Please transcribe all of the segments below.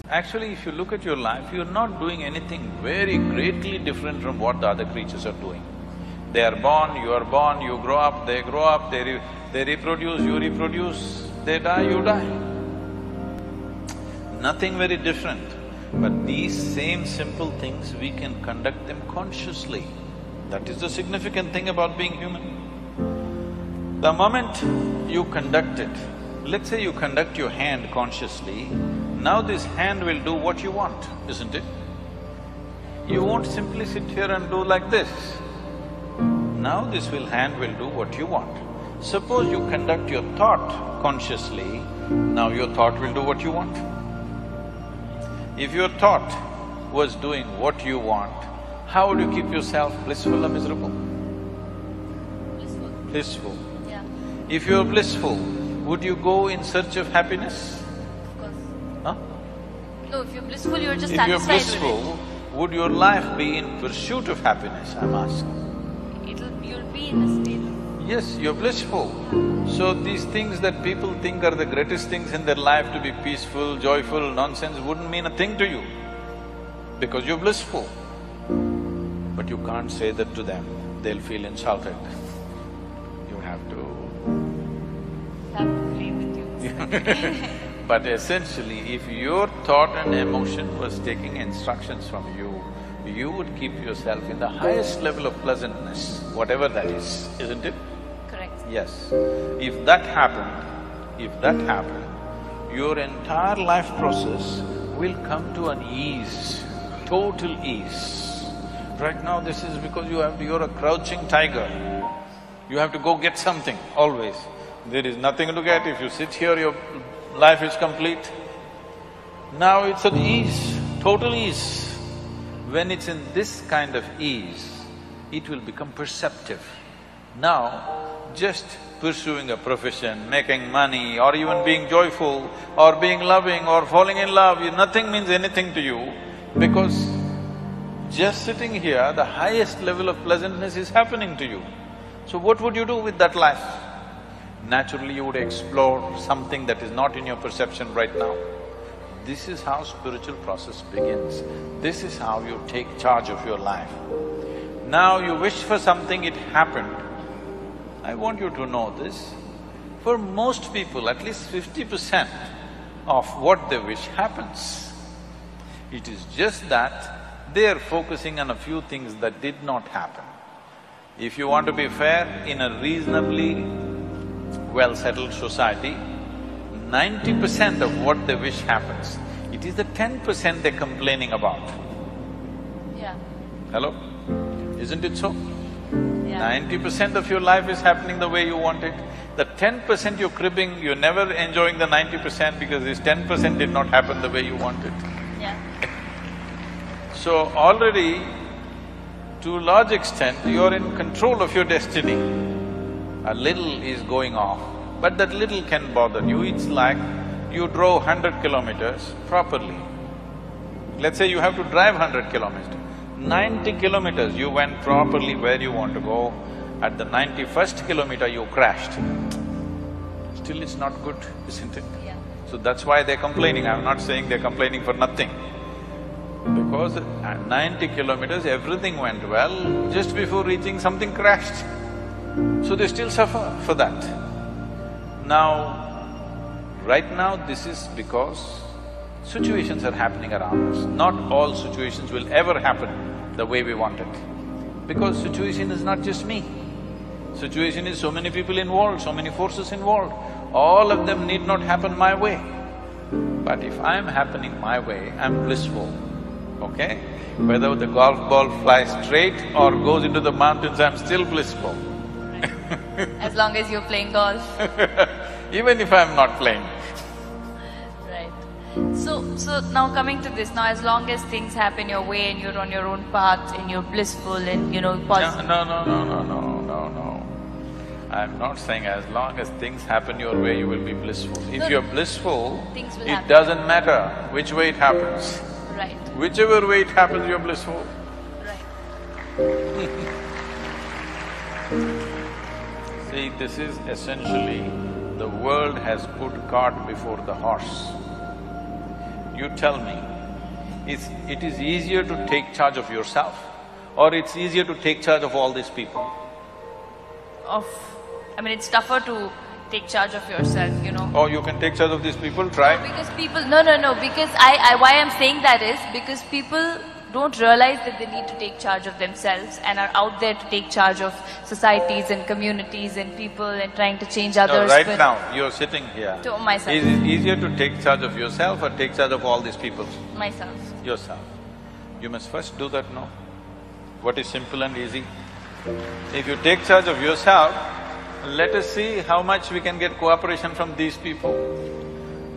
Actually, if you look at your life, you're not doing anything very greatly different from what the other creatures are doing. They are born, you grow up, they reproduce, you reproduce, they die, you die. Nothing very different. But these same simple things, we can conduct them consciously. That is the significant thing about being human. The moment you conduct it, let's say you conduct your hand consciously, now this hand will do what you want, isn't it? You won't simply sit here and do like this. Now this hand will do what you want. Suppose you conduct your thought consciously, now your thought will do what you want. If your thought was doing what you want, how would you keep yourself blissful or miserable? Blissful. Blissful. Yeah. If you're blissful, would you go in search of happiness? Of course. Huh? No, if you're blissful, you're just If you're satisfied with blissful, would your life be in pursuit of happiness, I'm asking? You'll be in a state of… Yes, you're blissful. So these things that people think are the greatest things in their life, to be peaceful, joyful, nonsense, wouldn't mean a thing to you because you're blissful. But you can't say that to them, they'll feel insulted. You have to… agree with you. But essentially, if your thought and emotion was taking instructions from you, you would keep yourself in the highest level of pleasantness, whatever that is, isn't it? Correct. Yes. If that happened, your entire life process will come to an ease, total ease. Right now this is because you're a crouching tiger. You have to go get something, always. There is nothing to get. If you sit here, your life is complete. Now it's at ease, total ease. When it's in this kind of ease, it will become perceptive. Now, just pursuing a profession, making money, or even being joyful, or being loving, or falling in love, nothing means anything to you because just sitting here, the highest level of pleasantness is happening to you. So what would you do with that life? Naturally, you would explore something that is not in your perception right now. This is how spiritual process begins. This is how you take charge of your life. Now you wish for something, it happened. I want you to know this. For most people, at least 50% of what they wish happens. It is just that they are focusing on a few things that did not happen. If you want to be fair, in a reasonably well-settled society, 90% of what they wish happens. It is the 10% they're complaining about. Yeah. Hello? Isn't it so? Yeah. 90% of your life is happening the way you want it. The 10% you're cribbing, you're never enjoying the 90% because this 10% did not happen the way you wanted. Yeah. So already, to a large extent, you're in control of your destiny. A little is going off, but that little can bother you. It's like you drove 100 kilometers properly. Let's say you have to drive 100 kilometers. 90 kilometers you went properly where you want to go. At the 91st kilometer you crashed. Still it's not good, isn't it? Yeah. So that's why they're complaining. I'm not saying they're complaining for nothing. Because at 90 kilometers everything went well, just before reaching something crashed. So they still suffer for that. Now, right now this is because situations are happening around us. Not all situations will ever happen the way we want it. Because situation is not just me. Situation is so many people involved, so many forces involved. All of them need not happen my way. But if I'm happening my way, I'm blissful, okay? Whether the golf ball flies straight or goes into the mountains, I'm still blissful. As long as you're playing golf. Even if I'm not playing. Right. So now coming to this, now as long as things happen your way and you're on your own path and you're blissful and positive… No. I'm not saying as long as things happen your way, you will be blissful. If you're blissful, things will it happen. doesn't matter which way it happens. Right. Whichever way it happens, you're blissful. Right. See, this is essentially, the world has put cart before the horse. you tell me, it is easier to take charge of yourself or it's easier to take charge of all these people? I mean, it's tougher to take charge of yourself, you know. Oh, you can take charge of these people? Try. No, because people… No, because why I'm saying that is because people don't realize that they need to take charge of themselves and are out there to take charge of societies and communities and people and trying to change others. No, right now, you're sitting here. To myself. Is it easier to take charge of yourself or take charge of all these people? Myself. Yourself. You must first do that, no? What is simple and easy? If you take charge of yourself, let us see how much we can get cooperation from these people.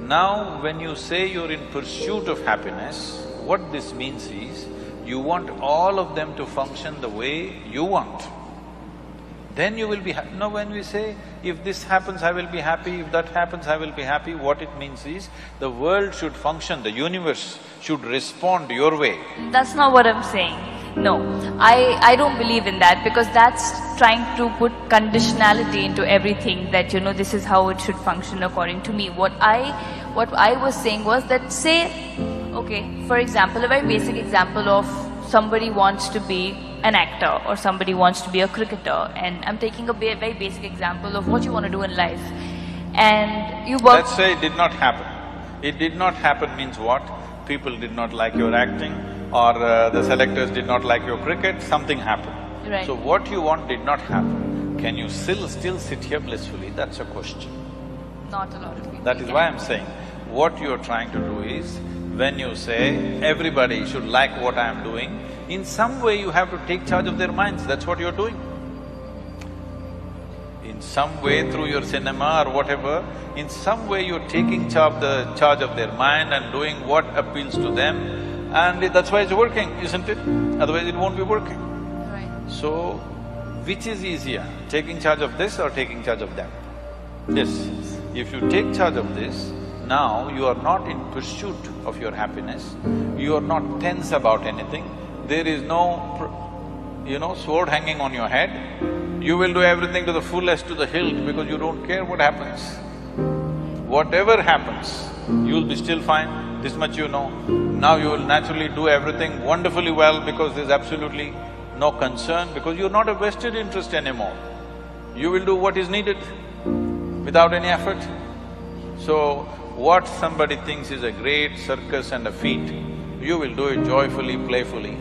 Now, when you say you're in pursuit of happiness, what this means is, you want all of them to function the way you want. Then you will be happy. Now when we say, if this happens, I will be happy, if that happens, I will be happy, what it means is, the world should function, the universe should respond your way. That's not what I'm saying. No, I don't believe in that because that's trying to put conditionality into everything that, you know, this is how it should function according to me. What I was saying was that, say, okay, for example, a very basic example of somebody wants to be an actor or somebody wants to be a cricketer, and I'm taking a very basic example of what you want to do in life, and you work… Let's say it did not happen. It did not happen means what? People did not like your acting or the selectors did not like your cricket, something happened. Right. So what you want did not happen. Can you still sit here blissfully? That's a question. Not a lot of people. That is why I'm saying, what you're trying to do is, when you say everybody should like what I'm doing, in some way you have to take charge of their minds, that's what you're doing. In some way, through your cinema or whatever, in some way you're taking charge of their mind and doing what appeals to them, and that's why it's working, isn't it? Otherwise it won't be working. Right. So, which is easier, taking charge of this or taking charge of that? This. If you take charge of this, now you are not in pursuit of your happiness, you are not tense about anything, there is no, sword hanging on your head. You will do everything to the fullest, to the hilt, because you don't care what happens. Whatever happens, you'll be still fine, this much you know. Now you will naturally do everything wonderfully well because there's absolutely no concern, because you're not a vested interest anymore. You will do what is needed without any effort. So, what somebody thinks is a great circus and a feat, you will do it joyfully, playfully.